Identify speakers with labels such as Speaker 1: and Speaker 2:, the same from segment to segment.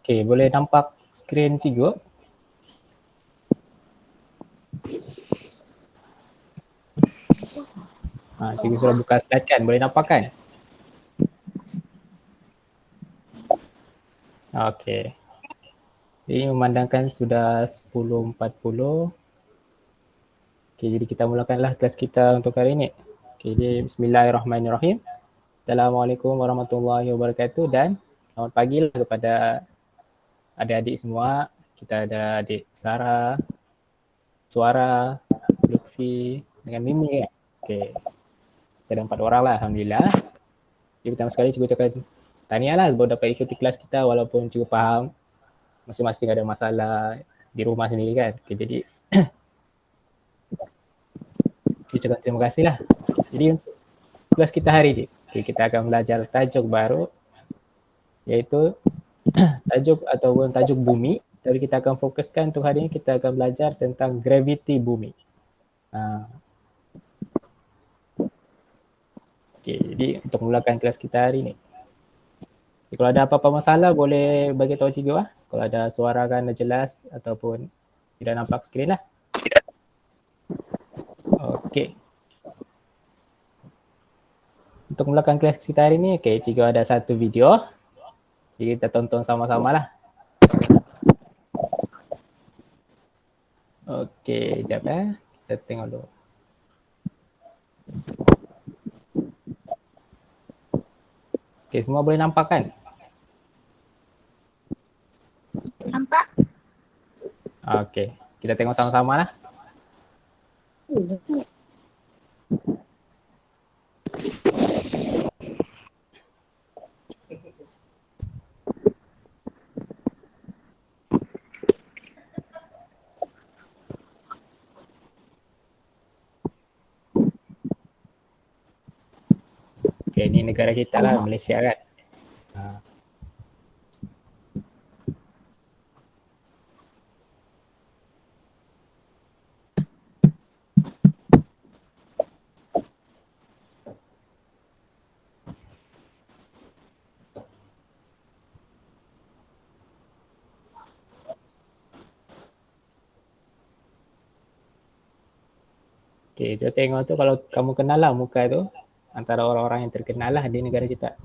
Speaker 1: Okey, boleh nampak skrin cikgu? Cikgu sudah buka slide kan, boleh nampak kan? Okey. Ini memandangkan sudah 10.40. Okey, jadi kita mulakanlah kelas kita untuk hari ini. Okey, jadi bismillahirrahmanirrahim. Assalamualaikum warahmatullahi wabarakatuh dan selamat pagi lah kepada adik-adik semua. Kita ada adik Sarah, Suara, Lutfi dengan Mimi kan? Okey. Kita ada 4 orang lah, alhamdulillah. Jadi pertama sekali cikgu ucapkan tahniah lah baru dapat ikuti kelas kita walaupun cikgu faham masing-masing ada masalah di rumah sendiri kan. Okay, jadi ucapkan terima kasih lah. Jadi untuk kelas kita hari ini, kita akan belajar tajuk baru iaitu tajuk ataupun tajuk bumi. Tapi kita akan fokuskan untuk hari ini kita akan belajar tentang graviti bumi. Okay, jadi untuk memulakan kelas kita hari ini. Kalau ada apa-apa masalah boleh bagi tahu cikgu lah. Kalau ada suara kan jelas ataupun tidak nampak skrin lah. Okey. Untuk mulakan kelas kita hari ni, cikgu ada satu video. Jadi kita tonton sama-sama lah. Okey, sekejap kita tengok dulu. Okey, semua boleh nampak kan?
Speaker 2: Nampak.
Speaker 1: Okey, kita tengok sama-sama lah. Okey, ni negara kita lah, Malaysia kan. Okey, kita tengok tu kalau kamu kenal lah muka tu, antara orang-orang yang terkenal lah di negara kita.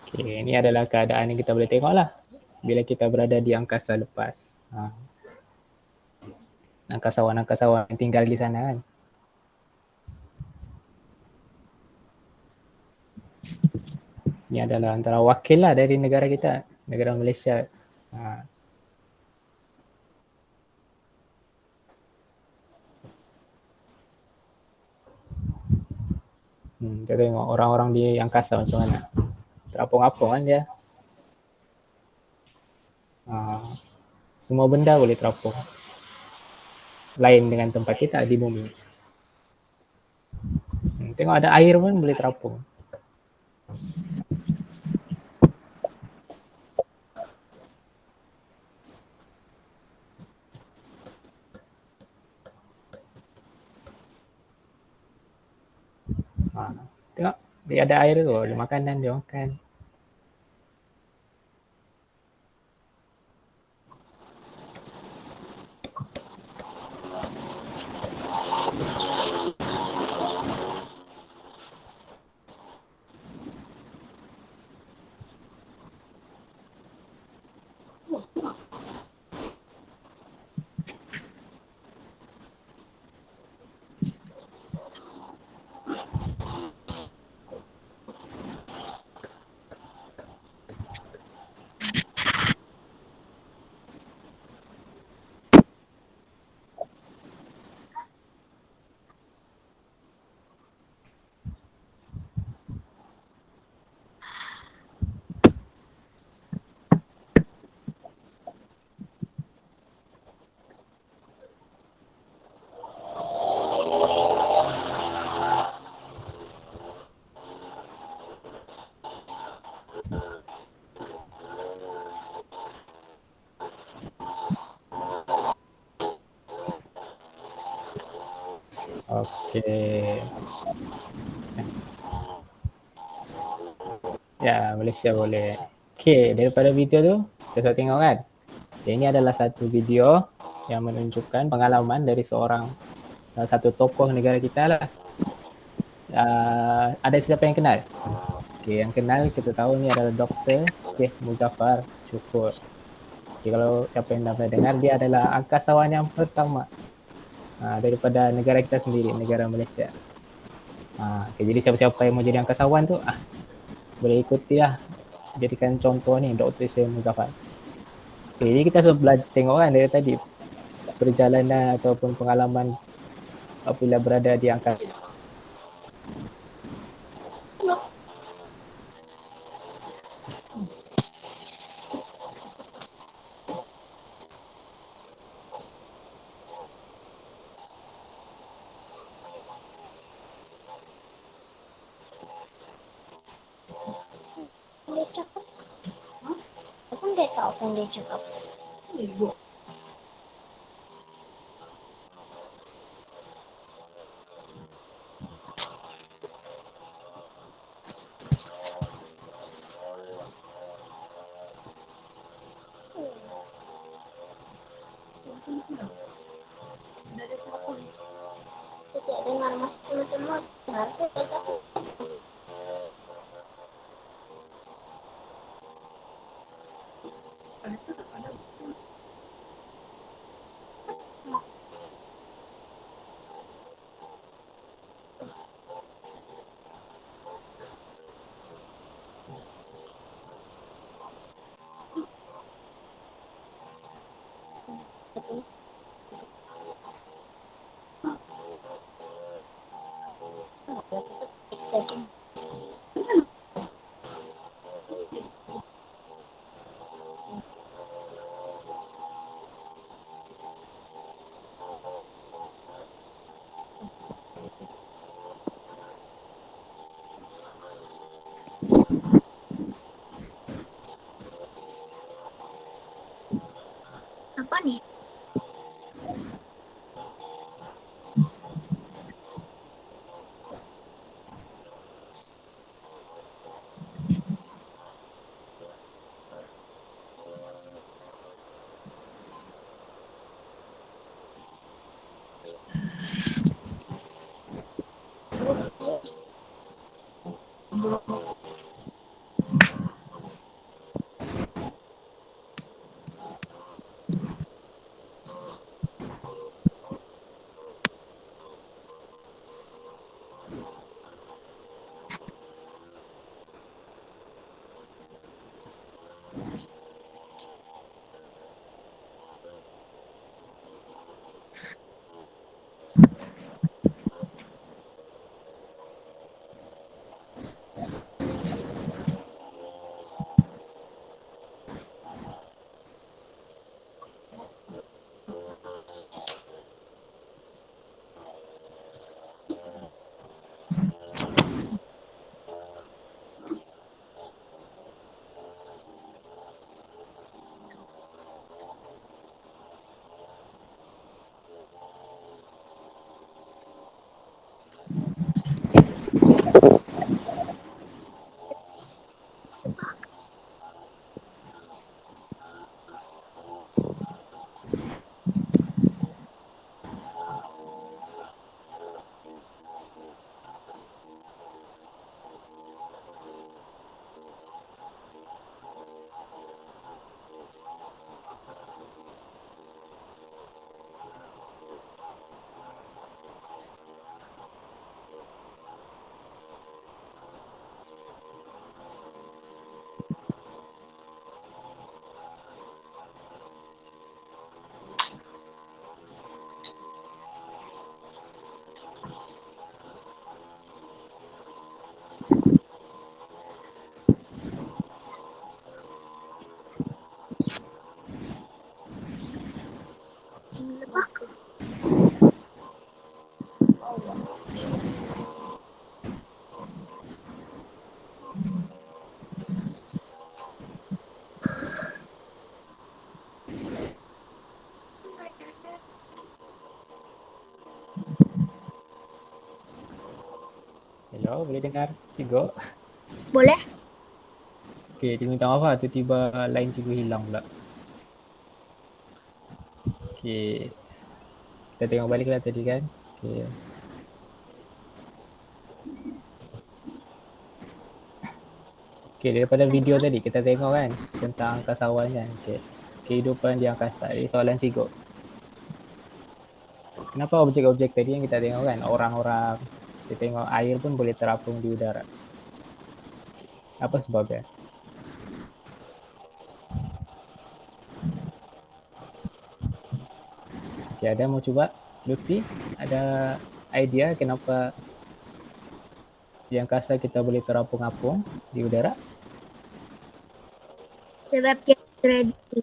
Speaker 1: Okey, ini adalah keadaan yang kita boleh tengok lah bila kita berada di angkasa lepas. Angkasawan-angkasawan yang tinggal di sana kan. Ini adalah antara wakil lah dari negara kita, negara Malaysia. Kita tengok orang-orang di angkasa macam mana. Terapung-apung kan dia. Semua benda boleh terapung. Lain dengan tempat kita di bumi. Tengok ada air pun boleh terapung. Tengok Dia ada air tu, ada makanan dia makan. Okey. Ya, Malaysia boleh. Okey, daripada video tu, kita sudah tengok kan? Okay, ini adalah satu video yang menunjukkan pengalaman dari seorang satu tokoh negara kita lah. Ada siapa yang kenal? Okay, yang kenal kita tahu ni adalah Dr. Sheikh Muzaffar Syukur. Okay, kalau siapa yang dah pernah dengar, dia adalah angkasawan yang pertama daripada negara kita sendiri, negara Malaysia. Okay, jadi siapa-siapa yang mau jadi angkasawan tu, boleh ikuti lah. Jadikan contoh ni, Dr. Sheikh Muzaffar. Okay, jadi kita sudah tengok kan dari tadi, perjalanan ataupun pengalaman apabila berada di angkasa.
Speaker 2: Dia cakap. Aku dia tahu apa yang dia cakap. Tidak dengar mas teman-teman. Harusnya saya tahu. Apa nih?
Speaker 1: Hello, boleh dengar cikgu?
Speaker 2: Boleh?
Speaker 1: Okey, cikgu minta maaf lah, tiba-tiba line cikgu hilang pula. Okey, kita tengok balik lah tadi kan. Okey. Okey, daripada video tadi kita tengok kan tentang angkasawan kan. Okey. Kehidupan di angkasa. Jadi soalan cikgu. Kenapa objek-objek tadi yang kita tengok kan, orang-orang, kita tengok air pun boleh terapung di udara. Apa sebabnya? Okey, ada mau cuba? Lutfi, ada idea kenapa di angkasa kita boleh terapung-apung di udara?
Speaker 2: Sebab dia graviti.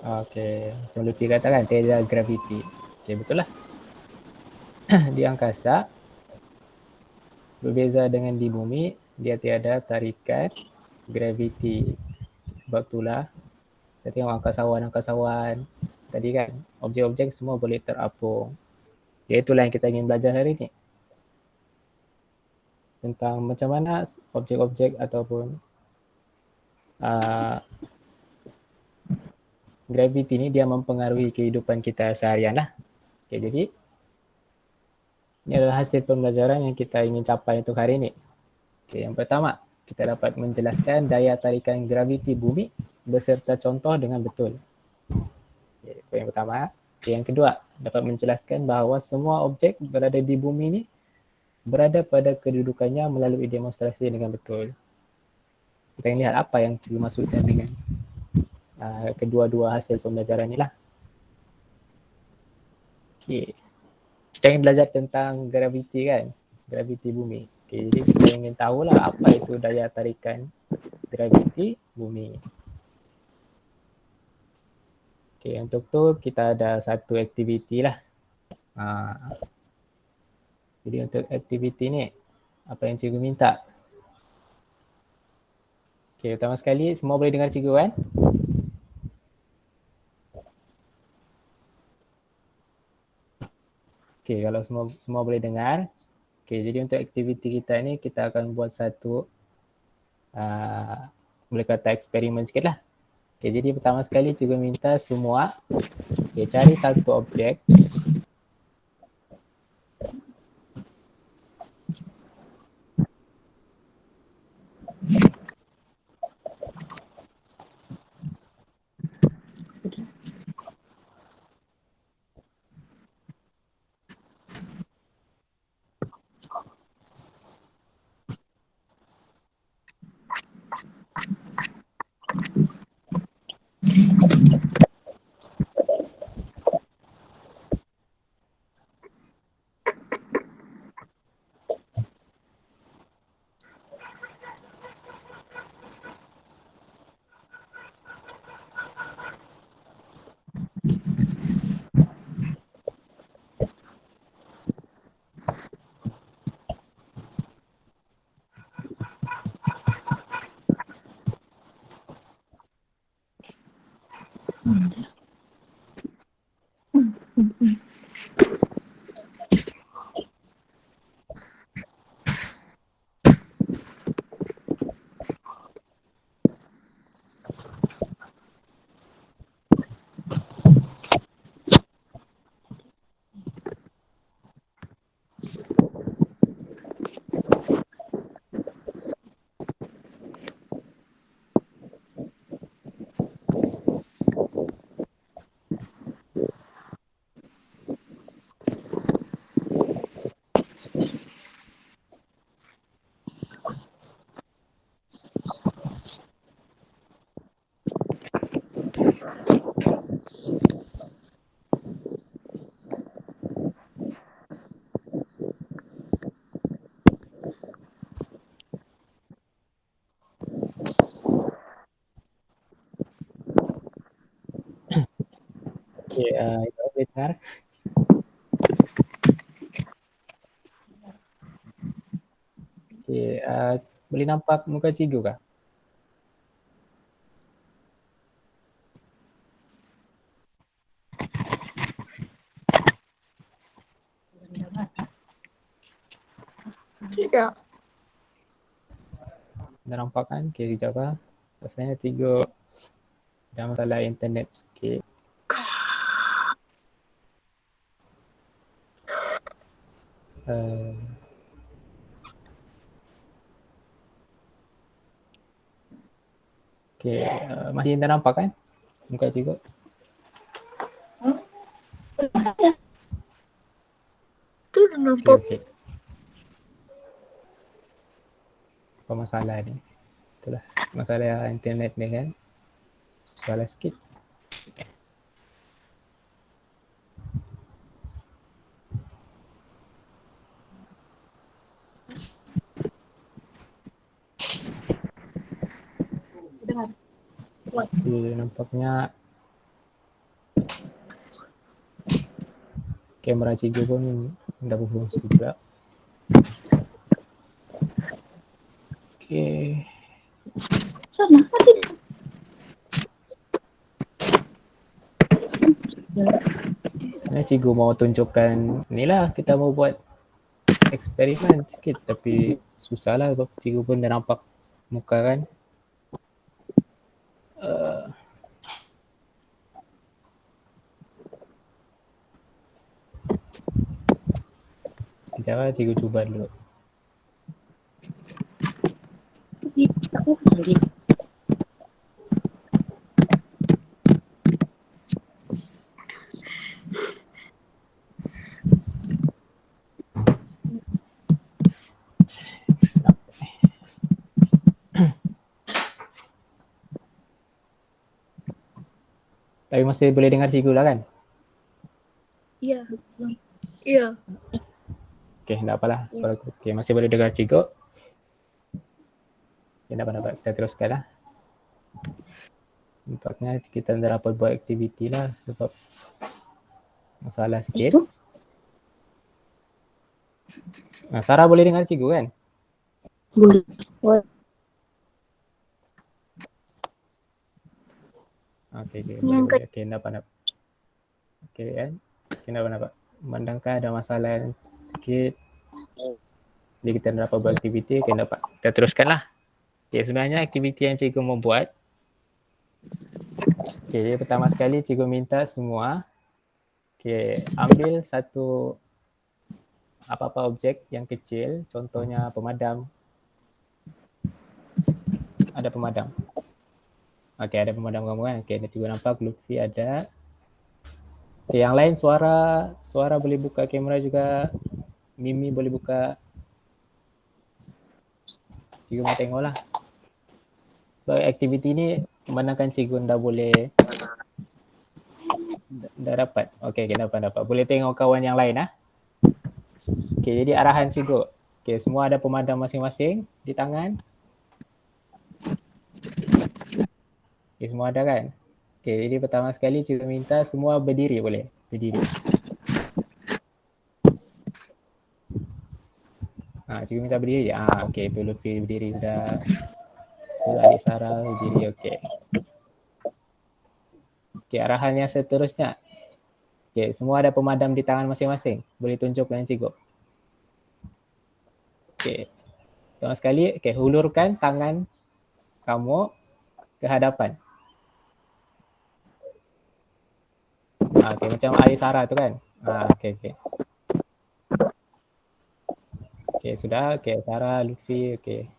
Speaker 1: Okey, macam Lutfi katakan, tiada graviti. Okey, betul lah. Di angkasa, berbeza dengan di bumi, dia tiada tarikan graviti. Sebab itulah kita tengok angkasawan-angkasawan tadi kan, objek-objek semua boleh terapung. Itulah yang kita ingin belajar hari ini. Tentang macam mana objek-objek ataupun graviti ni dia mempengaruhi kehidupan kita seharian lah. Okay, jadi ini adalah hasil pembelajaran yang kita ingin capai untuk hari ini. Okay, yang pertama, kita dapat menjelaskan daya tarikan graviti bumi beserta contoh dengan betul. Okay, itu yang pertama. Okay, yang kedua, dapat menjelaskan bahawa semua objek berada di bumi ini berada pada kedudukannya melalui demonstrasi dengan betul. Kita ingin lihat apa yang cikgu maksudkan dengan kedua-dua hasil pembelajaran ni lah. Okay. Kita ingin belajar tentang graviti kan, graviti bumi. Okay, jadi kita ingin tahulah apa itu daya tarikan graviti bumi. Okay, untuk tu kita ada satu aktiviti lah. Jadi untuk aktiviti ni, apa yang cikgu minta? Okay, pertama sekali semua boleh dengar cikgu kan? Okay, kalau semua boleh dengar. Okay, jadi untuk aktiviti kita ni kita akan buat satu boleh kata eksperimen sikit lah. Okay, jadi pertama sekali cikgu minta semua cari satu objek Okay, itu boleh dengar. Okay, boleh nampak muka cikgu kah?
Speaker 2: Tidak.
Speaker 1: Dah nampak kan? Okay, sekejap lah. Rasanya cikgu ada masalah internet sikit. Okay, masih dah nampak kan? Muka cikgu.
Speaker 2: Itu dah nampak.
Speaker 1: Okay. Apa masalah ni? Itulah masalah internet ni kan. Salah sikit. Okay, nampaknya kamera cikgu pun dah berfungsi pula. Okay. Sebenarnya cikgu mau tunjukkan ni lah, kita mau buat eksperimen sikit tapi susah lah sebab cikgu pun dah nampak muka kan. Sekejap lah cikgu cuba dulu. Tapi masih boleh dengar cikgu lah kan?
Speaker 2: Iya. Iya.
Speaker 1: Okay, tak apalah. Okay, masih boleh dengar cikgu. Okay, tak apa-apa. Kita teruskan lah. Nampaknya kita tak dapat buat aktiviti lah sebab masalah sikit. Sarah boleh dengar cikgu kan?
Speaker 2: Boleh.
Speaker 1: Okay, boleh. Okay, tak apa-apa. Okay kan? Okay, tak apa-apa. Memandangkan ada masalah sikit. Jadi kita tak dapat buat aktiviti. Okay, tak apa. Kita teruskan lah. Okay, sebenarnya aktiviti yang cikgu mau buat. Okay, jadi pertama sekali cikgu minta semua ambil satu apa-apa objek yang kecil, contohnya pemadam. Ada pemadam. Okay, ada pemadam kamu kan? Okay, cikgu nampak Lutfi ada. Okay, yang lain suara boleh buka kamera juga. Mimi boleh buka. Cikgu mau tengok lah. So, aktiviti ni memandangkan cikgu dah boleh dah dapat. Okay, dapat. Boleh tengok kawan yang lain lah. Okay, jadi arahan cikgu. Okay, semua ada pemadam masing-masing di tangan. Okay, semua ada kan? Okay, jadi pertama sekali cikgu minta semua berdiri boleh? Berdiri. Cikgu minta berdiri. Okay, tu Lutfi berdiri sudah. Setelah adik Sarah berdiri, okay. Okay, arahan yang seterusnya. Okay, semua ada pemadam di tangan masing-masing. Boleh tunjuk dengan cikgu. Okay. Pertama sekali, okay, hulurkan tangan kamu ke hadapan. Okay, macam adik Sarah tu kan? Okay. Okay, sudah. Okay, Sarah, Lutfi, okay.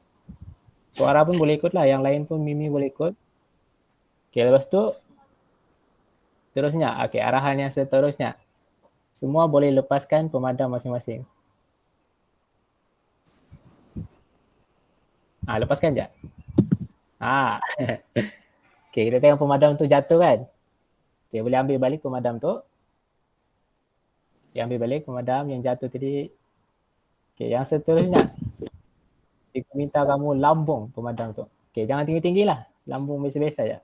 Speaker 1: Suara pun boleh ikut lah. Yang lain pun Mimi boleh ikut. Okay, lepas tu terusnya. Okay, arahan yang seterusnya. Semua boleh lepaskan pemadam masing-masing. Lepaskan je. Okay, kita tengok pemadam tu jatuh kan? Okay, boleh ambil balik pemadam tu. Dia ambil balik pemadam yang jatuh tadi. Okay, yang seterusnya. Cikgu minta kamu lambung pemadam tu. Okay, jangan tinggi-tinggi lah. Lambung biasa-biasa je.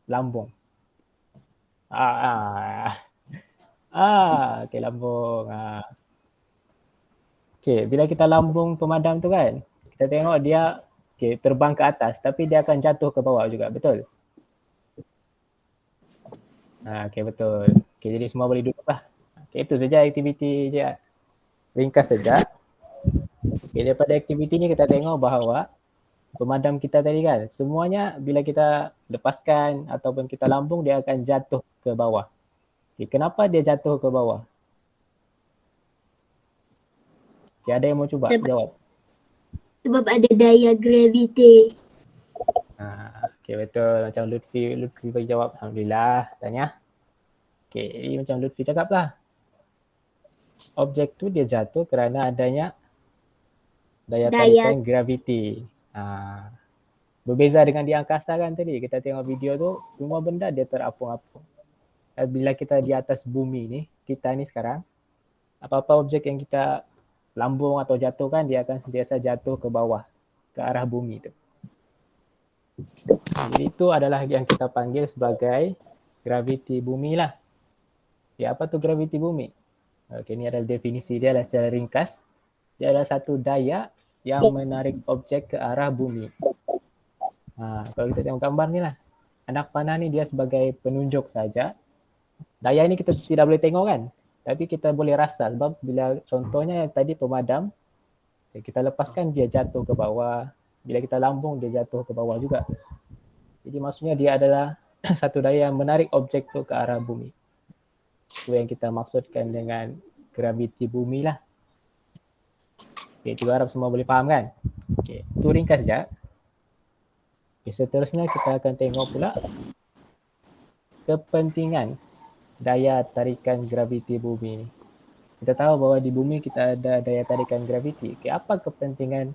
Speaker 1: Lambung. Okay, lambung. Okay, bila kita lambung pemadam tu kan, kita tengok dia terbang ke atas tapi dia akan jatuh ke bawah juga, betul? Okay, betul. Okay, jadi semua boleh duduk lah. Okay, itu saja aktiviti je. Ringkas saja. Okay, daripada aktiviti ni kita tengok bahawa pemadam kita tadi kan, semuanya bila kita lepaskan ataupun kita lambung, dia akan jatuh ke bawah. Okay, kenapa dia jatuh ke bawah? Okay, ada yang mau cuba jawab?
Speaker 2: Sebab ada daya graviti.
Speaker 1: Okay, betul. Macam Lutfi bagi jawab. Alhamdulillah. Tanya. Okay, jadi macam Lutfi cakap lah. Objek tu dia jatuh kerana adanya daya tarikan graviti. Berbeza dengan di angkasa kan tadi. Kita tengok video tu, semua benda dia terapung-apung. Bila kita di atas bumi ni, kita ni sekarang, apa-apa objek yang kita lambung atau jatuhkan, dia akan sentiasa jatuh ke bawah, ke arah bumi tu. Jadi itu adalah yang kita panggil sebagai graviti bumi lah. Ya, apa tu graviti bumi? Okay, ini adalah definisi dia secara ringkas. Dia adalah satu daya yang menarik objek ke arah bumi. Kalau kita tengok gambar ni lah, anak panah ni dia sebagai penunjuk saja. Daya ini kita tidak boleh tengok kan, tapi kita boleh rasa sebab bila contohnya yang tadi pemadam, kita lepaskan dia jatuh ke bawah, bila kita lambung dia jatuh ke bawah juga. Jadi maksudnya dia adalah satu daya yang menarik objek tu ke arah bumi. Itu yang kita maksudkan dengan graviti bumi lah. Okay, cikgu harap semua boleh faham kan? Okay, itu ringkas sekejap. Okay, seterusnya kita akan tengok pula kepentingan daya tarikan graviti bumi ni. Kita tahu bahawa di bumi kita ada daya tarikan graviti. Okay, apa kepentingan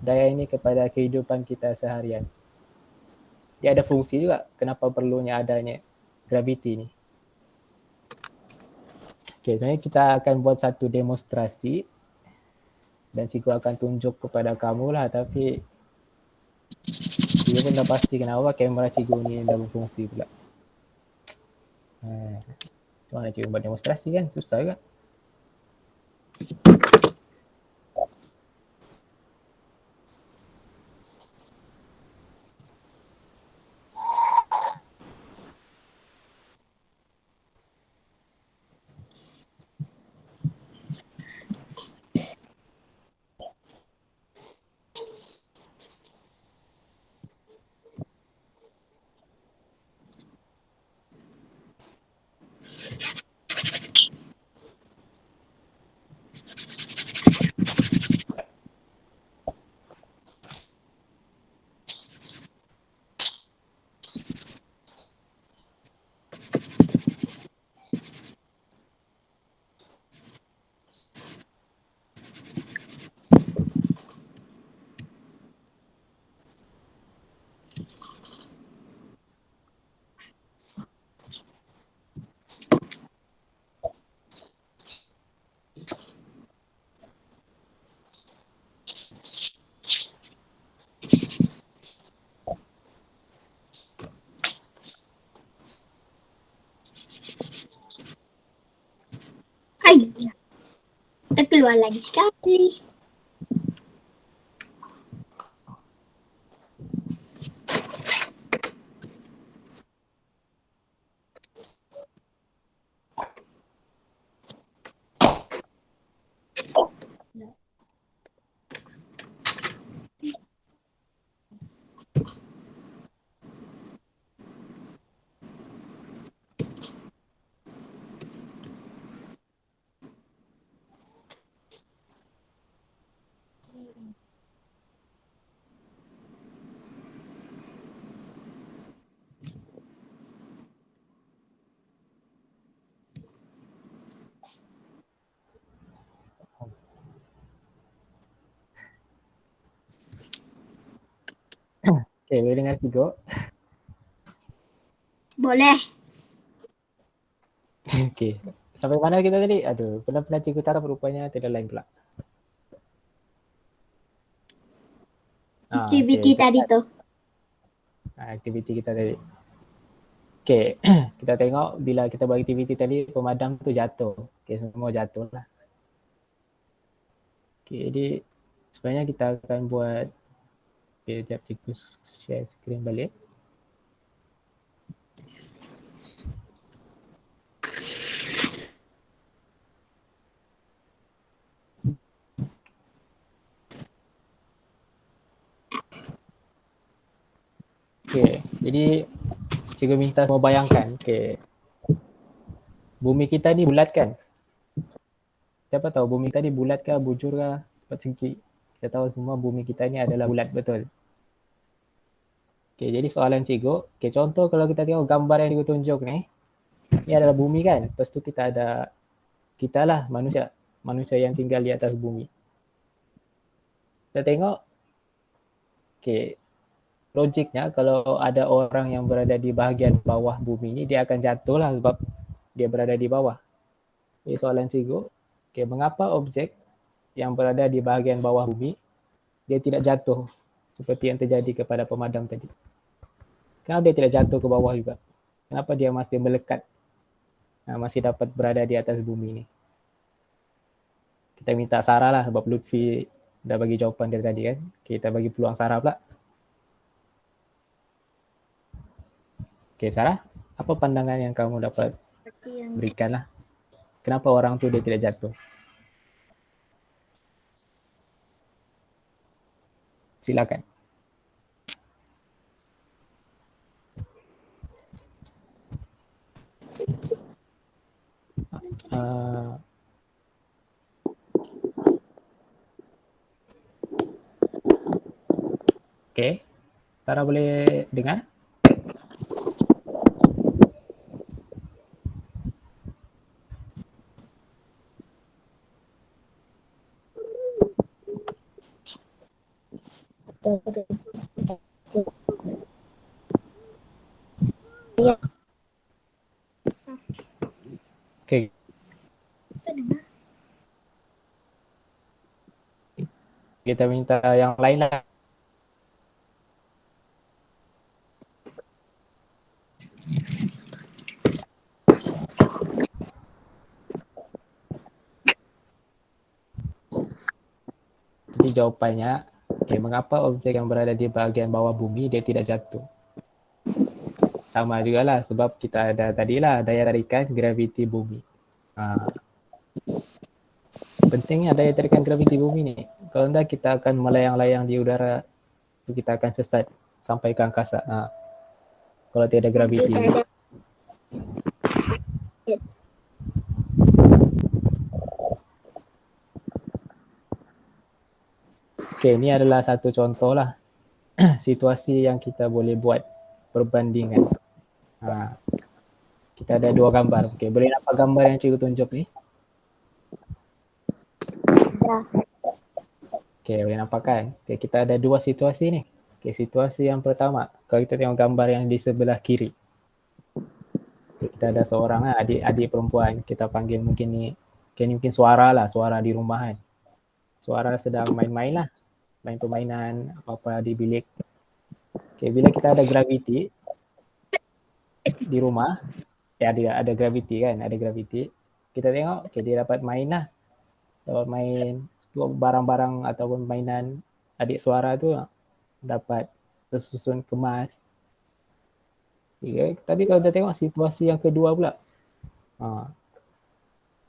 Speaker 1: daya ini kepada kehidupan kita seharian? Dia ada fungsi juga kenapa perlunya adanya graviti ni. Okay, sebenarnya kita akan buat satu demonstrasi dan cikgu akan tunjuk kepada kamu lah, tapi cikgu pun dah pasti kenapa kamera cikgu ni dah berfungsi pula. Macam mana cikgu buat demonstrasi kan? Susah juga.
Speaker 2: Kita keluar lagi sekali.
Speaker 1: Okay, boleh dengar cikgu?
Speaker 2: Boleh.
Speaker 1: Okay, sampai mana kita tadi? Aduh, pernah cikgu cakap rupanya tidak lain pula.
Speaker 2: Aktiviti tadi tu.
Speaker 1: Aktiviti kita tadi. Okay, kita tengok bila kita buat aktiviti tadi, pemadam tu jatuh. Okay, semua jatuh lah. Okay, jadi sebenarnya kita akan buat, okay, sekejap cikgu share screen balik. Okay, jadi cikgu minta semua bayangkan, okay, bumi kita ni bulat kan? Siapa tahu bumi kita ni bulat ke, bujur ke, cepat segi. Kita tahu semua bumi kita ni adalah bulat, betul? Okay, jadi soalan cikgu, okay, contoh kalau kita tengok gambar yang cikgu tunjuk ni adalah bumi kan? Lepas tu kita ada, kita lah manusia, manusia yang tinggal di atas bumi. Kita tengok, okay, logiknya kalau ada orang yang berada di bahagian bawah bumi ni, dia akan jatuh lah sebab dia berada di bawah. Jadi soalan cikgu, okay, mengapa objek yang berada di bahagian bawah bumi, dia tidak jatuh seperti yang terjadi kepada pemadam tadi? Kenapa dia tidak jatuh ke bawah juga? Kenapa dia masih melekat, masih dapat berada di atas bumi ni? Kita minta Sarah lah sebab Lutfi dah bagi jawapan dari tadi kan. Kita bagi peluang Sarah pula. Okay, Sarah, apa pandangan yang kamu dapat berikan lah? Kenapa orang tu dia tidak jatuh? Silakan. Okay, Sarah boleh dengar?
Speaker 2: Iya.
Speaker 1: Okay. Kita minta yang lain lah. Jadi jawapannya, okay, mengapa objek yang berada di bahagian bawah bumi dia tidak jatuh? Sama juga lah sebab kita ada tadilah daya tarikan graviti bumi. Pentingnya daya tarikan graviti bumi ni. Kalau tidak kita akan melayang-layang di udara, kita akan sesat sampai ke angkasa. Kalau tiada graviti. Okay, ini adalah satu contoh lah situasi yang kita boleh buat perbandingan. Kita ada dua gambar. Okay, boleh nampak gambar yang cikgu tunjuk ni?
Speaker 2: Ya.
Speaker 1: Okay, boleh nampak kan? Okay, kita ada dua situasi ni. Okay, situasi yang pertama, kalau kita tengok gambar yang di sebelah kiri. Okay, kita ada seorang adik perempuan, kita panggil mungkin ni, okay, ni mungkin suara lah, suara di rumah kan. Suara sedang main-main lah, main permainan apa-apa di bilik. Okay, bila kita ada graviti di rumah, ada graviti kan, ada graviti. Kita tengok, okay, dia dapat main lah. Dapat main barang-barang ataupun mainan adik suara tu dapat tersusun kemas. Okay. Tapi kalau kita tengok situasi yang kedua pula.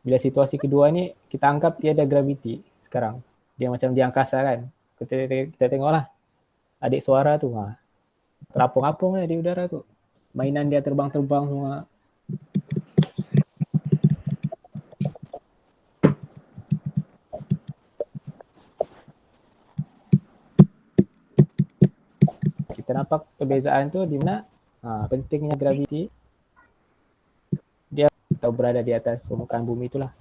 Speaker 1: Bila situasi kedua ni, kita anggap tiada graviti sekarang. Dia macam di angkasa kan. Kita tengoklah adik suara tu. Terapung-apung lah di udara tu. Mainan dia terbang-terbang semua. Kita nampak perbezaan tu di mana pentingnya graviti. Dia berada di atas permukaan bumi itulah.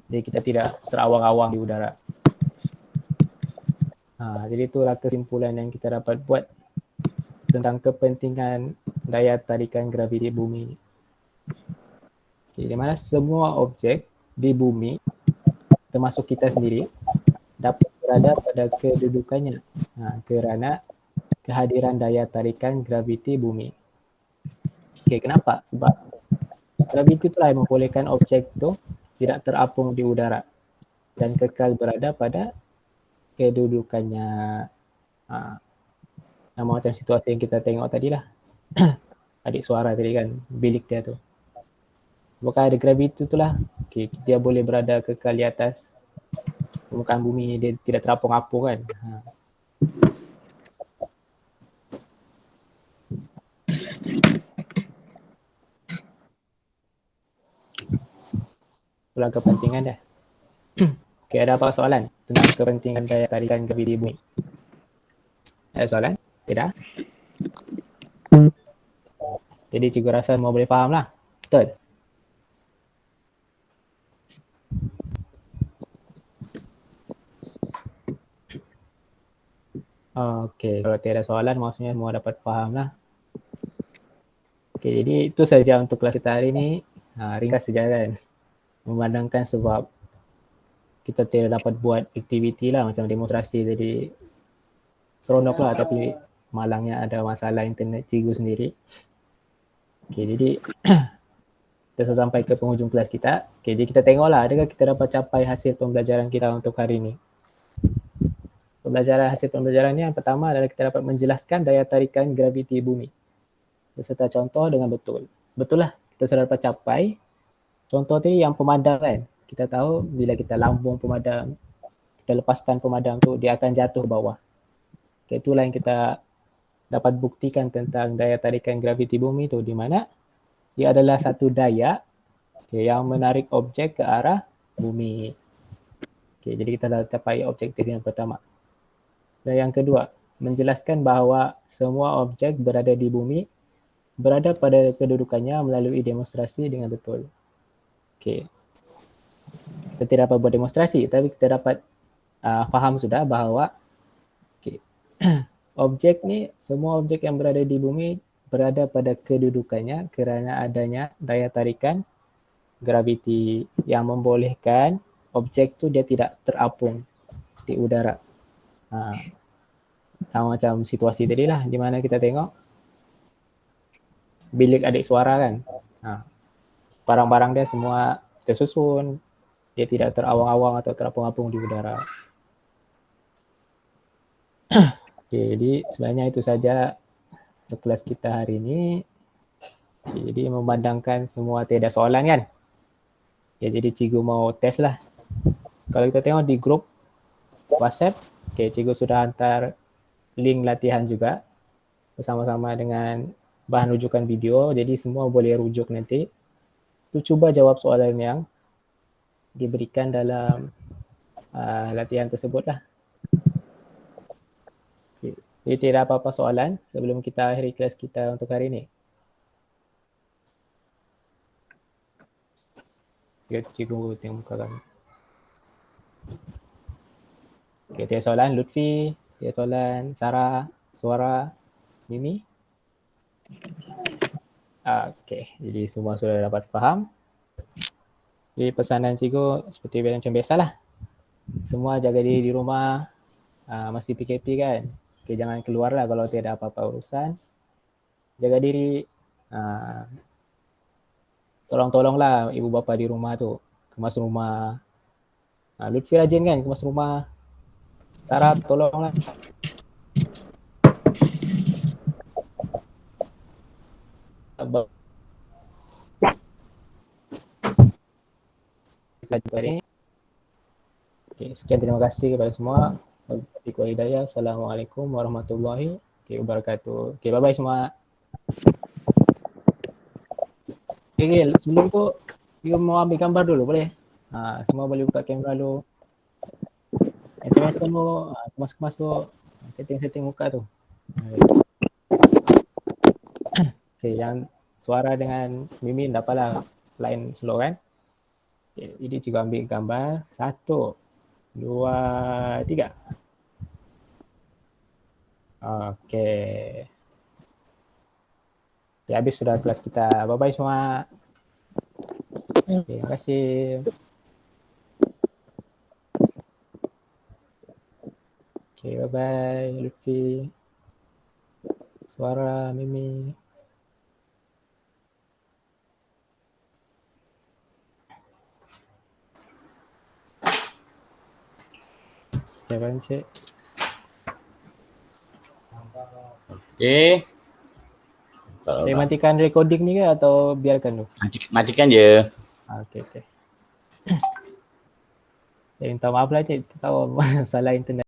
Speaker 1: Jadi kita tidak terawang-awang di udara. Jadi itulah kesimpulan yang kita dapat buat tentang kepentingan daya tarikan graviti bumi. Okay, di mana semua objek di bumi, termasuk kita sendiri, dapat berada pada kedudukannya kerana kehadiran daya tarikan graviti bumi. Okay, kenapa? Sebab graviti itulah yang membolehkan objek itu tidak terapung di udara dan kekal berada pada kedudukannya. Nama macam situasi yang kita tengok tadi lah. Adik suara tadi kan, bilik dia tu. Bukan ada graviti itulah, okay, dia boleh berada kekal di atas permukaan bumi, dia tidak terapung-apung kan. Pulang kepentingan dah. Okey, ada apa soalan tentang kepentingan daya tarikan graviti bumi? Ada soalan? Tidak? Jadi cikgu rasa semua boleh faham lah. Betul? Okey, kalau tiada soalan maksudnya semua dapat faham lah. Okey, jadi itu saja untuk kelas kita hari ini. Ringkas saja kan. Memandangkan sebab kita tidak dapat buat aktiviti lah macam demonstrasi, jadi seronok lah, tapi malangnya ada masalah internet cikgu sendiri. Okay, jadi kita sudah sampai ke penghujung kelas kita. Okay, jadi kita tengoklah adakah kita dapat capai hasil pembelajaran kita untuk hari ini. Hasil pembelajaran ni yang pertama adalah kita dapat menjelaskan daya tarikan graviti bumi beserta contoh dengan betul. Betul lah, kita sudah dapat capai. Contoh tu yang pemadam kan. Kita tahu bila kita lambung pemadam, kita lepaskan pemadam tu, dia akan jatuh ke bawah. Okay, itulah yang kita dapat buktikan tentang daya tarikan graviti bumi tu, di mana dia adalah satu daya yang menarik objek ke arah bumi. Okay, jadi kita dah capai objektif yang pertama. Dan yang kedua, menjelaskan bahawa semua objek berada di bumi berada pada kedudukannya melalui demonstrasi dengan betul. Okay. Kita tidak dapat buat demonstrasi, tapi kita dapat faham sudah bahawa objek ni, semua objek yang berada di bumi berada pada kedudukannya kerana adanya daya tarikan graviti yang membolehkan objek tu dia tidak terapung di udara. Sama macam situasi tadi lah, di mana kita tengok bilik adik suara kan. Barang-barang dia semua tersusun, dia tidak terawang-awang atau terapung-apung di udara. Okay, jadi sebenarnya itu saja untuk kelas kita hari ini. Okay, jadi memandangkan semua tiada soalan kan. Okay, jadi cikgu mau test lah. Kalau kita tengok di grup WhatsApp, okay, cikgu sudah hantar link latihan juga bersama-sama dengan bahan rujukan video. Jadi semua boleh rujuk nanti. Tu cuba jawab soalan yang diberikan dalam latihan tersebut lah. Okay. Jadi tidak apa-apa soalan sebelum kita akhiri kelas kita untuk hari ini. Okay, cikgu tengok muka kami. Okay, tiada soalan. Lutfi, tiada soalan. Sarah, Suara, Mimi. Okay, jadi semua sudah dapat faham. Jadi pesanan cikgu seperti macam biasalah. Semua jaga diri di rumah, masih PKP kan. Okay, jangan keluar lah kalau tiada apa-apa urusan. Jaga diri. Tolong-tolonglah ibu bapa di rumah tu. Kemas rumah. Lutfi rajin kan kemas rumah. Sarah tolonglah. Okay, sekian, terima kasih kepada semua. Assalamualaikum warahmatullahi wabarakatuh. Okay, bye-bye semua. Okay, sebelum tu kita mau ambil gambar dulu boleh? Semua boleh buka kamera dulu. SMS dulu, kemas-kemas dulu. Setting-setting muka tu. Okay, yang Suara dengan Mimin dapatlah line slow kan. Okay, jadi juga ambil gambar. 1, 2, 3. Okay. Okay, habis sudah kelas kita. Bye-bye semua. Okay, terima kasih. Okay, bye-bye Lutfi, Suara, Mimi. Siapa Encik?
Speaker 3: Okay.
Speaker 1: Saya matikan recording ni ke atau biarkan tu?
Speaker 3: Matikan je.
Speaker 1: Okay. Saya minta maaf lah cik, tahu salah internet.